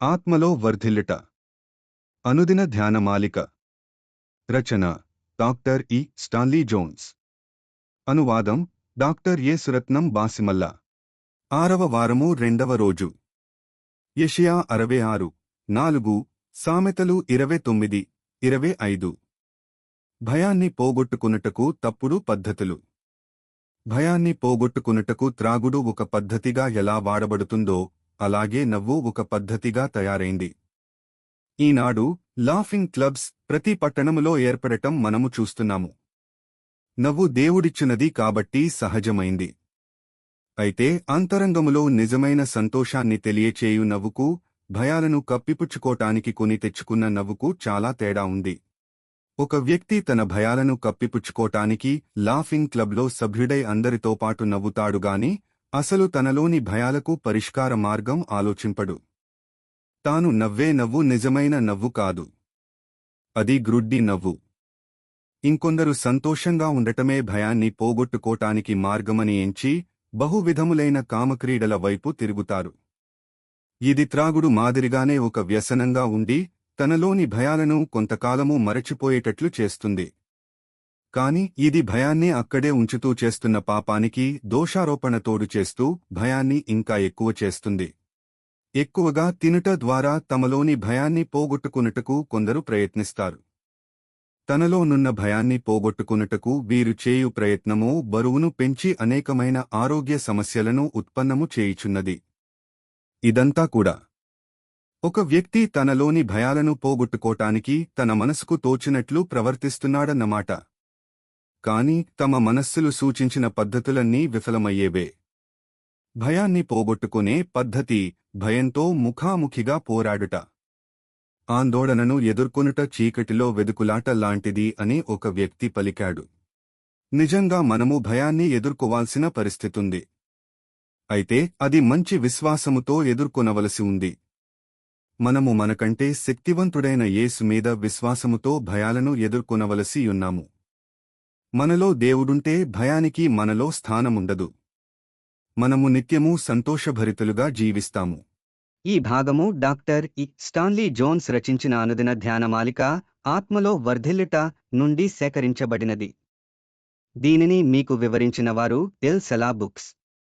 ఆత్మలో వర్ధిల్లుట. అనుదిన ధ్యానమాలిక. రచన డాక్టర్ ఇ. Stanley Jones. అనువాదం డాక్టర్ ఎ. సురత్నం బాసిమల్ల. 6వ వారము 2వ రోజు. యెషయా 66, 4, సామెతలు 29, 25. భయాన్ని పోగొట్టుకునుటకు తప్పుడు పద్ధతులు. భయాన్ని పోగొట్టుకునుటకు త్రాగుడు ఒక పద్ధతిగా ఎలా వాడబడుతుందో అలాగే నవ్వు ఒక పద్ధతిగా తయారైంది. ఈనాడు లాఫింగ్ క్లబ్స్ ప్రతి పట్టణములో ఏర్పడటం మనము చూస్తున్నాము. నవ్వు దేవుడిచ్చినది కాబట్టి సహజమైంది. అయితే అంతరంగములో నిజమైన సంతోషాన్ని తెలియచేయు నవ్వుకు, భయాలను కప్పిపుచ్చుకోటానికి కొని తెచ్చుకున్న నవ్వుకు చాలా తేడా ఉంది. ఒక వ్యక్తి తన భయాలను కప్పిపుచ్చుకోటానికి లాఫింగ్ క్లబ్లో సభ్యుడై అందరితో పాటు నవ్వుతాడుగాని అసలు తనలోని భయాలకు పరిష్కార మార్గం ఆలోచింపడు. తాను నవ్వే నవ్వు నిజమైన నవ్వు కాదు. అది గ్రుడ్డి నవ్వు. ఇంకొందరు సంతోషంగా ఉండటమే భయాన్ని పోగొట్టుకోటానికి మార్గమని ఎంచి బహువిధములైన కామక్రీడల వైపు తిరుగుతారు. ఇది త్రాగుడు మాదిరిగానే ఒక వ్యసనంగా ఉండి తనలోని భయాలను కొంతకాలము మరచిపోయేటట్లు చేస్తుంది. కాని ఇది భయాన్ని అక్కడే ఉంచుతూ చేస్తున్న పాపానికి దోషారోపణ తోడు చేస్తూ భయాన్ని ఇంకా ఎక్కువ చేస్తుంది. ఎక్కువగా తినుట ద్వారా తమలోని భయాన్ని పోగొట్టుకునుటకు కొందరు ప్రయత్నిస్తారు. తనలోనున్న భయాన్ని పోగొట్టుకునుటకు వీరు చేయు ప్రయత్నము బరువును పెంచి అనేకమైన ఆరోగ్య సమస్యలను ఉత్పన్నము చేయుచున్నది. ఇదంతా కూడా ఒక వ్యక్తి తనలోని భయాలను పోగొట్టుకోటానికి తన మనసుకు తోచినట్లు ప్రవర్తిస్తున్నాడన్నమాట. కాని తమ మనస్సులు సూచించిన పద్ధతులన్నీ విఫలమయ్యేవే. భయాన్ని పోగొట్టుకునే పద్ధతి భయంతో ముఖాముఖిగా పోరాడుట. ఆందోళనను ఎదుర్కొనుట చీకటిలో వెదుకులాట లాంటిది అని ఒక వ్యక్తి పలికాడు. నిజంగా మనము భయాన్ని ఎదుర్కోవాల్సిన పరిస్థితుంది. అయితే అది మంచి విశ్వాసముతో ఎదుర్కొనవలసి ఉంది. మనము మనకంటే శక్తివంతుడైన యేసు మీద విశ్వాసముతో భయాలను ఎదుర్కొనవలసి ఉన్నాము. మనలో దేవుడుంటే భయానికి మనలో స్థానముండదు. మనము నిత్యము సంతోషభరితులుగా జీవిస్తాము. ఈ భాగము డాక్టర్ ఇ. స్టాన్లీ జోన్స్ రచించిన అనుదిన ధ్యానమాలిక ఆత్మలో వర్ధిల్లుట నుండి సేకరించబడినది. దీనిని మీకు వివరించిన వారు ఎల్. సెలా బుక్స్.